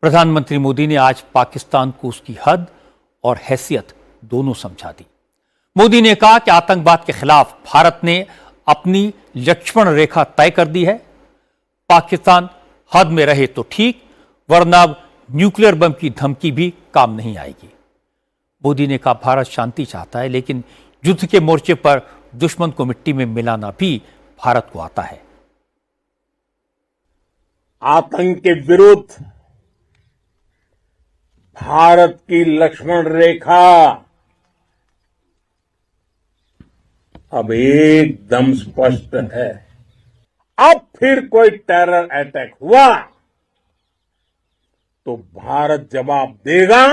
प्रधानमंत्री मोदी ने आज पाकिस्तान को उसकी हद और हैसियत दोनों समझा दी। मोदी ने कहा कि आतंकवाद के खिलाफ भारत ने अपनी लक्ष्मण रेखा तय कर दी है। पाकिस्तान हद में रहे तो ठीक, वरना अब न्यूक्लियर बम की धमकी भी काम नहीं आएगी। मोदी ने कहा भारत शांति चाहता है, लेकिन युद्ध के मोर्चे पर दुश्मन को मिट्टी में मिलाना भी भारत को आता है। आतंक के विरुद्ध भारत की लक्ष्मण रेखा अब एकदम स्पष्ट है। अब फिर कोई टेरर अटैक हुआ तो भारत जवाब देगा,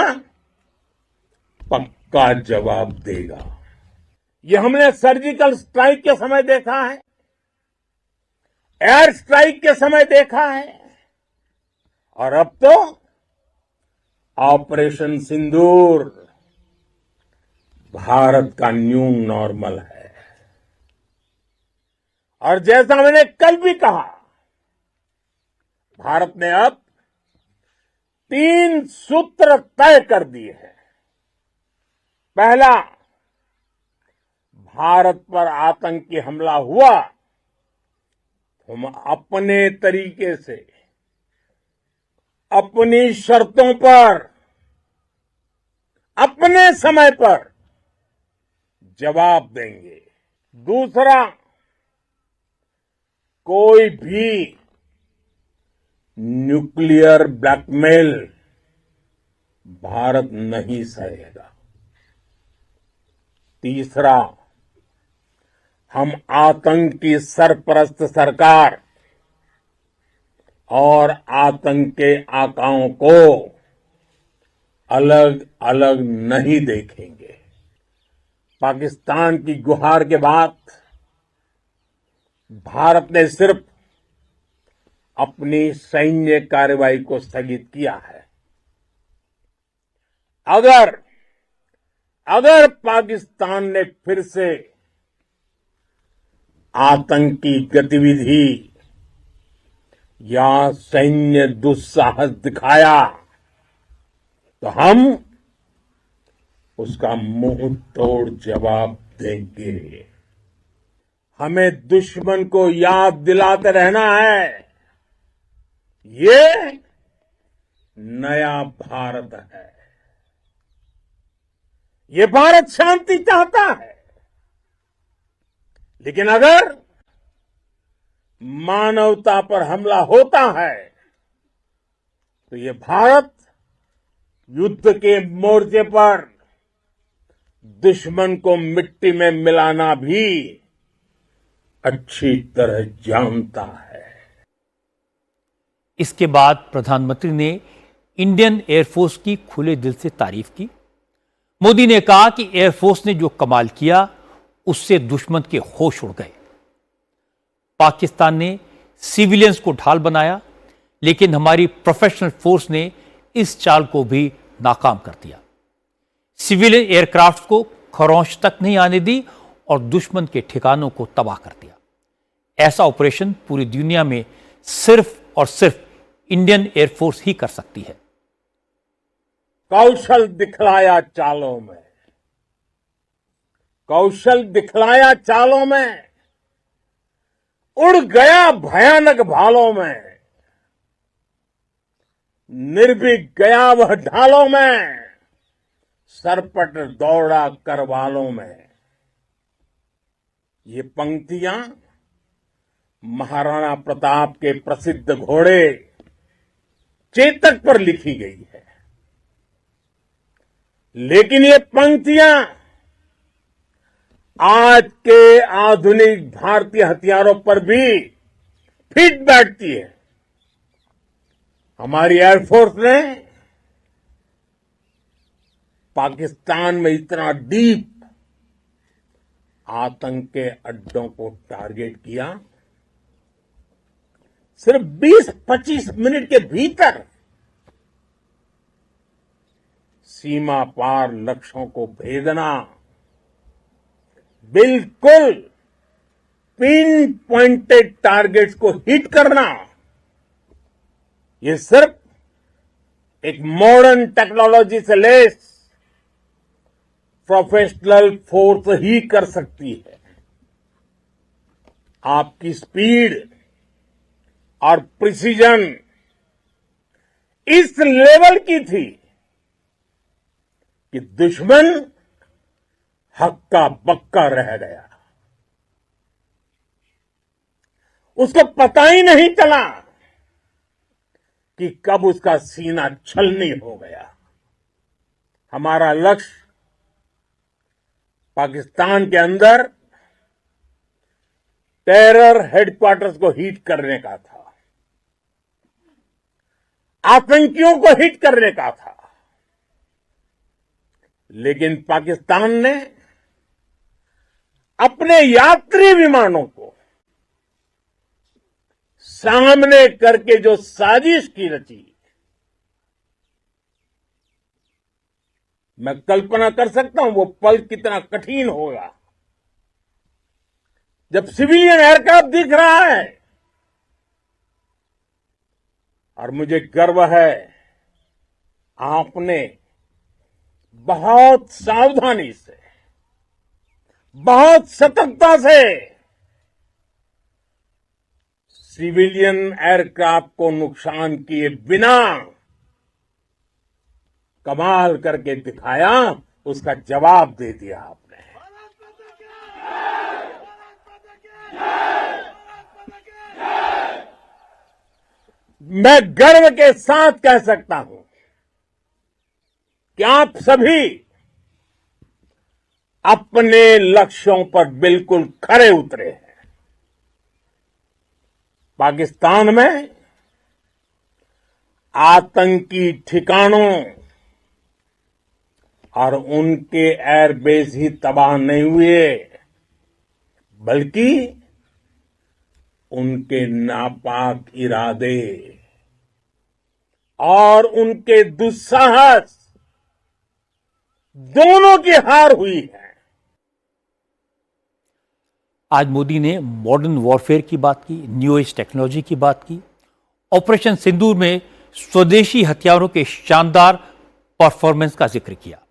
पक्का जवाब देगा। ये हमने सर्जिकल स्ट्राइक के समय देखा है, एयर स्ट्राइक के समय देखा है, और अब तो ऑपरेशन सिंदूर भारत का न्यू नॉर्मल है। और जैसा मैंने कल भी कहा, भारत ने अब 3 सूत्र तय कर दिए हैं। पहला, भारत पर आतंकी हमला हुआ, हम अपने तरीके से, अपनी शर्तों पर, अपने समय पर जवाब देंगे। दूसरा, कोई भी न्यूक्लियर ब्लैकमेल भारत नहीं सहेगा। तीसरा, हम आतंक की सरपरस्त सरकार और आतंक के आकाओं को अलग अलग नहीं देखेंगे। पाकिस्तान की गुहार के बाद भारत ने सिर्फ अपनी सैन्य कार्रवाई को स्थगित किया है। अगर पाकिस्तान ने फिर से आतंकी गतिविधि या सैन्य दुस्साहस दिखाया तो हम उसका मुंह तोड़ जवाब देंगे। हमें दुश्मन को याद दिलाते रहना है, ये नया भारत है। ये भारत शांति चाहता है, लेकिन अगर मानवता पर हमला होता है तो ये भारत युद्ध के मोर्चे पर दुश्मन को मिट्टी में मिलाना भी अच्छी तरह जानता है। इसके बाद प्रधानमंत्री ने इंडियन एयरफोर्स की खुले दिल से तारीफ की। मोदी ने कहा कि एयरफोर्स ने जो कमाल किया, उससे दुश्मन के होश उड़ गए। पाकिस्तान ने सिविलियंस को ढाल बनाया, लेकिन हमारी प्रोफेशनल फोर्स ने इस चाल को भी नाकाम कर दिया। सिविलियन एयरक्राफ्ट को खरौंच तक नहीं आने दी और दुश्मन के ठिकानों को तबाह कर दिया। ऐसा ऑपरेशन पूरी दुनिया में सिर्फ और सिर्फ इंडियन एयरफोर्स ही कर सकती है। कौशल दिखलाया चालों में, कौशल दिखलाया चालों में, उड़ गया भयानक भालों में, निर्भीक गया वह ढालों में, सरपट दौड़ा करवालों में। ये पंक्तियां महाराणा प्रताप के प्रसिद्ध घोड़े चेतक पर लिखी गई है, लेकिन ये पंक्तियां आज के आधुनिक भारतीय हथियारों पर भी फिट बैठती है। हमारी एयरफोर्स ने पाकिस्तान में इतना डीप आतंक के अड्डों को टारगेट किया, सिर्फ 20-25 मिनट के भीतर सीमा पार लक्ष्यों को भेदना, बिल्कुल पिन पॉइंटेड टारगेट्स को हिट करना, ये सिर्फ एक मॉडर्न टेक्नोलॉजी से लेस प्रोफेशनल फोर्स ही कर सकती है। आपकी स्पीड और प्रिसीजन इस लेवल की थी कि दुश्मन हक्का बक्का रह गया। उसको पता ही नहीं चला कि कब उसका सीना छलनी हो गया। हमारा लक्ष्य पाकिस्तान के अंदर टेरर हेडक्वार्टर्स को हिट करने का था, आतंकियों को हिट करने का था। लेकिन पाकिस्तान ने अपने यात्री विमानों को सामने करके जो साजिश की रची, मैं कल्पना कर सकता हूं वो पल कितना कठिन होगा जब सिविलियन एयरक्राफ्ट दिख रहा है। और मुझे गर्व है, आपने बहुत सावधानी से, बहुत सतर्कता से सिविलियन एयरक्राफ्ट को नुकसान किए बिना कमाल करके दिखाया, उसका जवाब दे दिया आपने। मैं गर्व के साथ कह सकता हूं कि आप सभी अपने लक्ष्यों पर बिल्कुल खरे उतरे हैं। पाकिस्तान में आतंकी ठिकानों और उनके एयरबेस ही तबाह नहीं हुए, बल्कि उनके नापाक इरादे और उनके दुस्साहस दोनों की हार हुई है। आज मोदी ने मॉडर्न वॉरफेयर की बात की, न्यू एज टेक्नोलॉजी की बात की, ऑपरेशन सिंदूर में स्वदेशी हथियारों के शानदार परफॉर्मेंस का जिक्र किया।